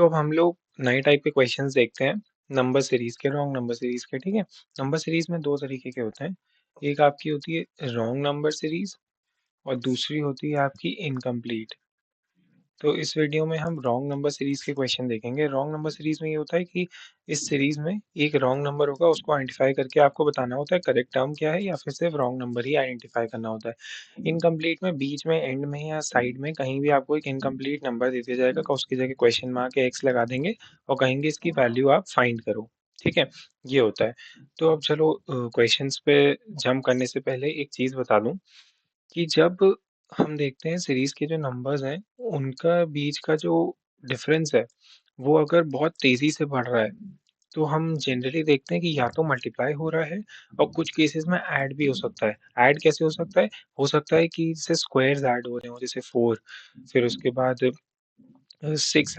तो अब हम लोग नए टाइप के क्वेश्चंस देखते हैं नंबर सीरीज के, रॉन्ग नंबर सीरीज के। ठीक है, नंबर सीरीज में दो तरीके के होते हैं। एक आपकी होती है रॉन्ग नंबर सीरीज और दूसरी होती है आपकी इनकम्प्लीट। तो इस वीडियो में हम रॉन्ग नंबर सीरीज के क्वेश्चन देखेंगे। रॉन्ग नंबर सीरीज में ये होता है कि इस सीरीज में एक रॉन्ग नंबर होगा, उसको आइडेंटिफाई करके आपको बताना होता है करेक्ट टर्म क्या है, या फिर सिर्फ रॉन्ग नंबर ही आइडेंटिफाई करना होता है। इनकम्प्लीट में बीच में, एंड में या साइड में कहीं भी आपको एक इनकम्प्लीट नंबर दे दिया जाएगा, उसकी जगह क्वेश्चन मार्क या एक्स लगा देंगे और कहेंगे इसकी वैल्यू आप फाइंड करो। ठीक है, ये होता है। तो अब चलो क्वेश्चंस पे जंप करने से पहले एक चीज बता दूं कि जब हम देखते हैं सीरीज के जो नंबर्स हैं उनका बीच का जो डिफरेंस है वो अगर बहुत तेजी से बढ़ रहा है तो हम जनरली देखते हैं कि या तो मल्टीप्लाई हो रहा है और कुछ केसेस में ऐड भी हो सकता है। ऐड कैसे हो सकता है? हो सकता है कि जैसे स्क्वायर्स ऐड हो रहे हो, जैसे 4, फिर उसके बाद 6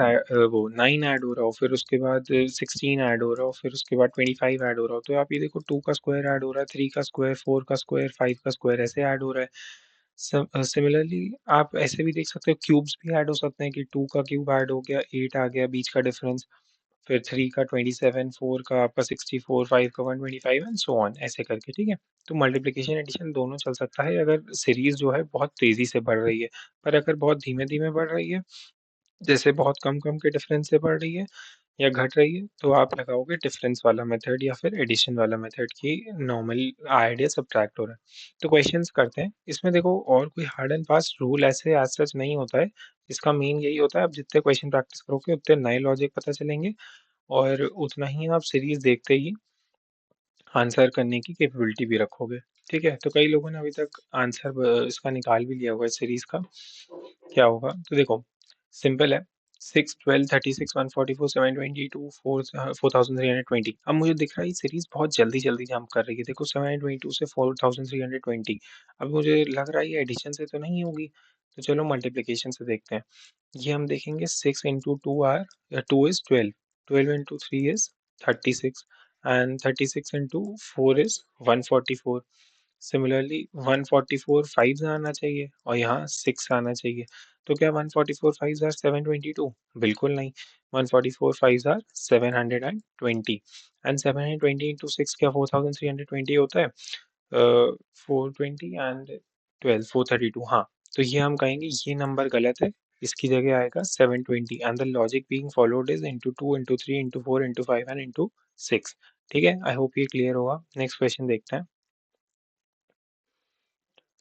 वो 9 ऐड हो रहा हो, फिर उसके बाद 16 ऐड हो रहा हो, फिर उसके बाद 25 ऐड हो रहा हो। तो आप ये देखो 2 का स्क्वायर ऐड हो रहा है, 3 का स्क्वायर, 4 का स्क्वायर, 5 का स्क्वायर, ऐसे ऐड हो रहा है। सिमिलरली आप ऐसे भी देख सकते हो, क्यूब्स भी ऐड हो सकते हैं कि 2 का क्यूब ऐड हो गया, 8 आ गया बीच का डिफरेंस, फिर 3 का 27, 4 का आपका 64, 5 का 125 एंड सो ऑन, ऐसे करके। ठीक है, तो मल्टीप्लिकेशन एडिशन दोनों चल सकता है अगर सीरीज जो है बहुत तेजी से बढ़ रही है। पर अगर बहुत धीमे धीमे बढ़ रही है, जैसे बहुत कम कम के डिफरेंस से बढ़ रही है या घट रही है, तो आप लगाओगे डिफरेंस वाला मेथड या फिर एडिशन वाला मेथड की नॉर्मल ऐड या सब्ट्रैक्ट हो रहा है। तो क्वेश्चंस करते हैं। इसमें देखो और कोई हार्ड एंड फास्ट रूल ऐसे आज सच नहीं होता है। इसका मेन यही होता है, आप जितने क्वेश्चन प्रैक्टिस करोगे उतने नए लॉजिक पता चलेंगे और उतना ही आप सीरीज देखते ही आंसर करने की कैपेबिलिटी भी रखोगे। ठीक है, तो कई लोगों ने अभी तक आंसर इसका निकाल भी लिया हुआ है सीरीज का। क्या होगा तो देखो, सिंपल है। 6, 12, 36, 144, 722, 4320। अब मुझे दिख रहा है ये सीरीज बहुत जल्दी जल्दी जंप कर रही है। देखो 722 से 4320, अब मुझे लग रहा है ये एडिशन से तो नहीं होगी। तो चलो मल्टीप्लिकेशन से देखते हैं। ये हम देखेंगे 6 into two are, 2 is 12, 12 into 3 is 36 and 36 into 4 is 144. Similarly 144 5 आना चाहिए और यहाँ 6 आना चाहिए। तो क्या 144 5 आर 722? बिल्कुल नहीं। 144 5 आर 720 एंड 720 इंटू 6 क्या 4320 होता है? 420 एंड 12 432। हाँ, तो ये हम कहेंगे ये नंबर गलत है, इसकी जगह आएगा 720 and the logic being followed is into 2 into 3 into 4 into 5 and into 6। ठीक है, आई होप ये क्लियर होगा। नेक्स्ट क्वेश्चन देखते हैं।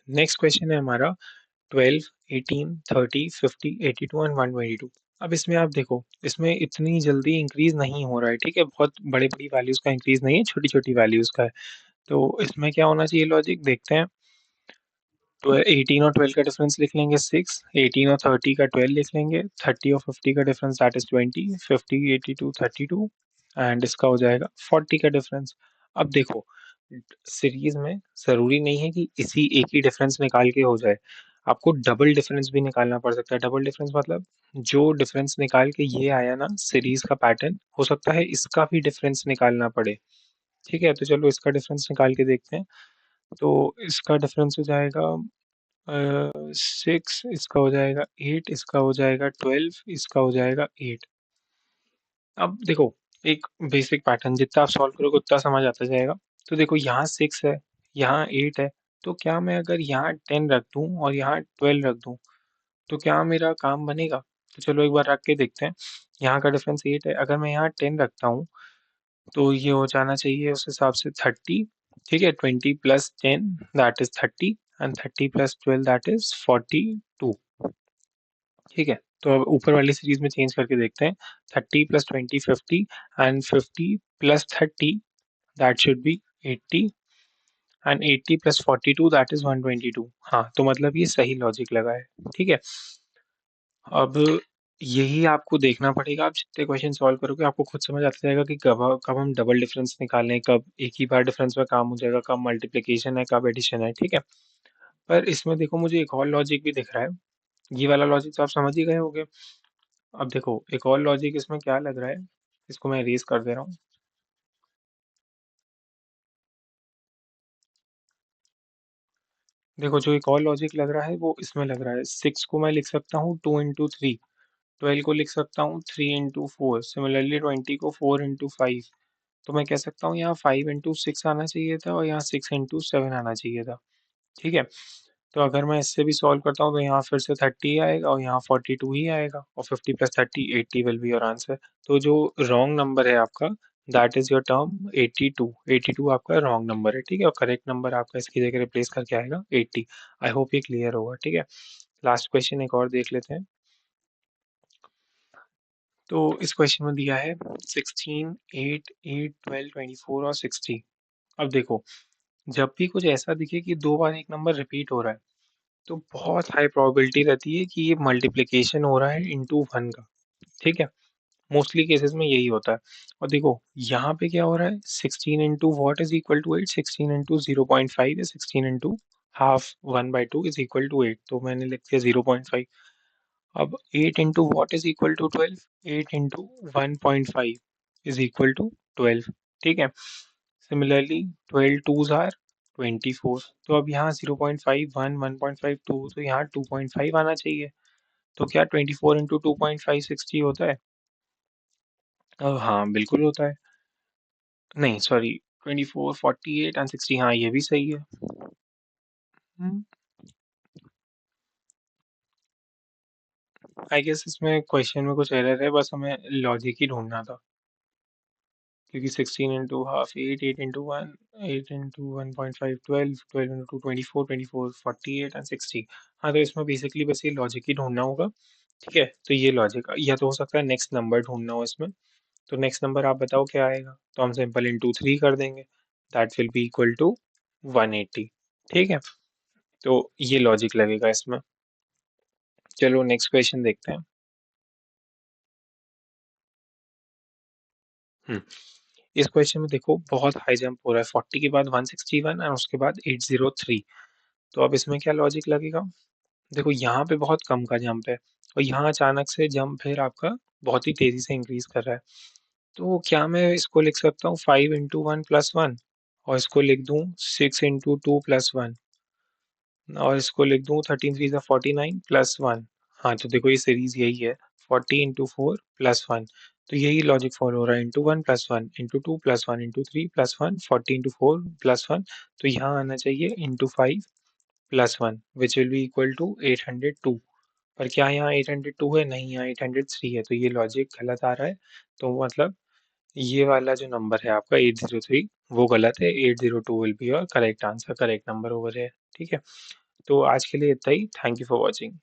नेक्स्ट क्वेश्चन है हमारा 12, 18, 30, 50, 82 एंड 122। अब इसमें आप देखो, इसमें इतनी जल्दी इंक्रीज नहीं हो रहा है। ठीक है, बहुत बड़ी बड़ी वैल्यूज का इंक्रीज नहीं है, छोटी छोटी वैल्यूज का है। तो इसमें क्या होना चाहिए लॉजिक, देखते हैं। 18 और 12 का डिफरेंस लिख लेंगे 6, 18 और 30 का 12 लिख लेंगे, 30 और 50 का डिफरेंस दैट इज 20, 50, 82, 32 एंड इसका हो जाएगा 40 का डिफरेंस। अब देखो, सीरीज में जरूरी नहीं है कि इसी एक ही डिफरेंस निकाल के हो जाए, आपको डबल डिफरेंस भी निकालना पड़ सकता है। डबल डिफरेंस मतलब जो डिफरेंस निकाल के ये आया ना सीरीज का पैटर्न, हो सकता है इसका भी डिफरेंस निकालना पड़े। ठीक है, तो चलो इसका डिफरेंस निकाल के देखते हैं। तो इसका डिफरेंस हो जाएगा 6, इसका हो जाएगा 8, इसका हो जाएगा 12, इसका हो जाएगा 8। अब देखो, एक बेसिक पैटर्न जितना आप सॉल्व करोगे उतना समझ आता जाएगा। तो देखो यहाँ 6 है, यहाँ 8 है, तो क्या मैं अगर यहाँ 10 रख दूँ और यहाँ 12 रख दूँ तो क्या मेरा काम बनेगा? तो चलो एक बार रख के देखते हैं। यहाँ का डिफरेंस 8 है, अगर मैं यहाँ 10 रखता हूँ तो ये हो जाना चाहिए उस हिसाब से 30। ठीक है, 20 plus 10 that is 30 and 30 plus 12 that is 42। ठीक है, तो अब ऊपर वाली सीरीज में चेंज करके देखते हैं। 30 plus 20 50 and 50 plus 30 that should be 80 and 80 plus 42 that is 122। हाँ, तो मतलब ये सही लॉजिक लगा है। ठीक है, अब यही आपको देखना पड़ेगा। आप जितने क्वेश्चन सॉल्व करोगे आपको खुद समझ आता जाएगा कि कब कब हम डबल डिफरेंस निकालें, कब एक ही बार डिफरेंस में काम हो जाएगा, कब मल्टीप्लिकेशन है, कब एडिशन है। ठीक है, पर इसमें देखो मुझे एक और लॉजिक भी दिख रहा है। ये वाला लॉजिक तो आप समझ ही गए होंगे। अब देखो एक और लॉजिक इसमें क्या लग रहा है, इसको मैं इरेज कर दे रहा हूँ। देखो जो एक और लॉजिक लग रहा है वो इसमें लग रहा है। 6 को मैं लिख सकता हूँ 2 इंटू 3, 12 को लिख सकता हूँ 3 इंटू 4, सिमिलरली 20 को 4 इंटू 5। तो मैं कह सकता हूँ यहाँ 5 इंटू 6 आना चाहिए था और यहाँ 6 इंटू 7 आना चाहिए था। ठीक है? तो अगर मैं इससे भी सॉल्व करता हूँ तो यहाँ फिर से 30 आएगा और यहाँ 42 ही आएगा और 50 plus 30 80 will be your answer. तो जो रॉन्ग नंबर है आपका, दैट इज योर टर्म 82। 82 आपका रॉन्ग नंबर है, ठीक है? और करेक्ट नंबर आपका इसकी जगह रिप्लेस करके आएगा 80। आई होप ये क्लियर होगा, ठीक है? लास्ट क्वेश्चन एक और देख लेते हैं। तो इस क्वेश्चन में दिया है 16, 8, 8, 12, 24 और 60। अब देखो, जब भी कुछ ऐसा दिखे कि 2 बार एक नंबर रिपीट हो रहा है, तो बहुत हाई प्रोबेबिलिटी रहती है कि ये मल्टीप्लिकेशन हो रहा है इनटू 1 का, ठीक है? मोस्टली केसेस में यही होता है। और देखो, यहाँ पे क्या हो रहा है, 16 into what is equal to 8, 16 into 0.5 है, 16 into half 1/2 is equal to 8, तो मैंने लिख दिया 0.5। अब 8 into what is equal to 12, 8 into 1.5 is equal to 12, ठीक है? Similarly 12 twos are 24। तो अब यहाँ 0.5 1 1.5 2, तो यहाँ 2.5 आना चाहिए। तो क्या 24 इंटू 2.5 60 होता है? हाँ बिल्कुल होता है। नहीं सॉरी, 24 48 एंड 60, हाँ ये भी सही है। आई गेस इसमें क्वेश्चन में कुछ एरर है, बस हमें लॉजिक ही ढूंढना था। क्योंकि 16 into half 8, 8 into 1, 8 into 1.5 12, 12 into 24, 24 48 and 60। हाँ तो इसमें बेसिकली बस ये लॉजिक ही ढूंढना होगा, ठीक है? तो ये लॉजिक, या तो हो सकता है नेक्स्ट नंबर ढूंढना हो इसमें। तो नेक्स्ट नंबर आप बताओ क्या आएगा? तो हम सिंपल इंटू 3 कर देंगे, that will be equal to 180, ठीक है? तो ये लॉजिक लगेगा इसमें। चलो नेक्स्ट क्वेश्चन देखते हैं। हम्म, इस क्वेश्चन में देखो बहुत हाई जंप हो रहा है, 40 के बाद 161 और उसके बाद 803। तो अब इसमें क्या लॉजिक लगेगा? देखो यहाँ पे बहुत कम का जंप है और यहाँ अचानक से जंप फिर आपका बहुत ही तेजी से इंक्रीज कर रहा है। तो क्या मैं इसको लिख सकता हूँ 5 इंटू 1 प्लस 1 और इसको लिख दूँ 6 इंटू 2 प्लस 1 और इसको लिख दूँ 13 3 49 प्लस 1। हाँ तो देखो ये सीरीज यही है, 40 इंटू 4 प्लस 1। तो यही लॉजिक फॉलो हो रहा है, into 1 plus 1 into 2 plus 1 into 3 plus 1 40 into 4 plus 1। तो यहाँ आना चाहिए into 5 plus 1 which will be equal to 802। पर क्या यहाँ 802 है? नहीं, यहाँ 803 है, तो ये लॉजिक गलत आ रहा है। तो मतलब ये वाला जो नंबर है आपका 803 वो गलत है, 802 will be your correct answer, correct number over है, ठीक है? तो आज के लिए इतना ही। Thank you for watching.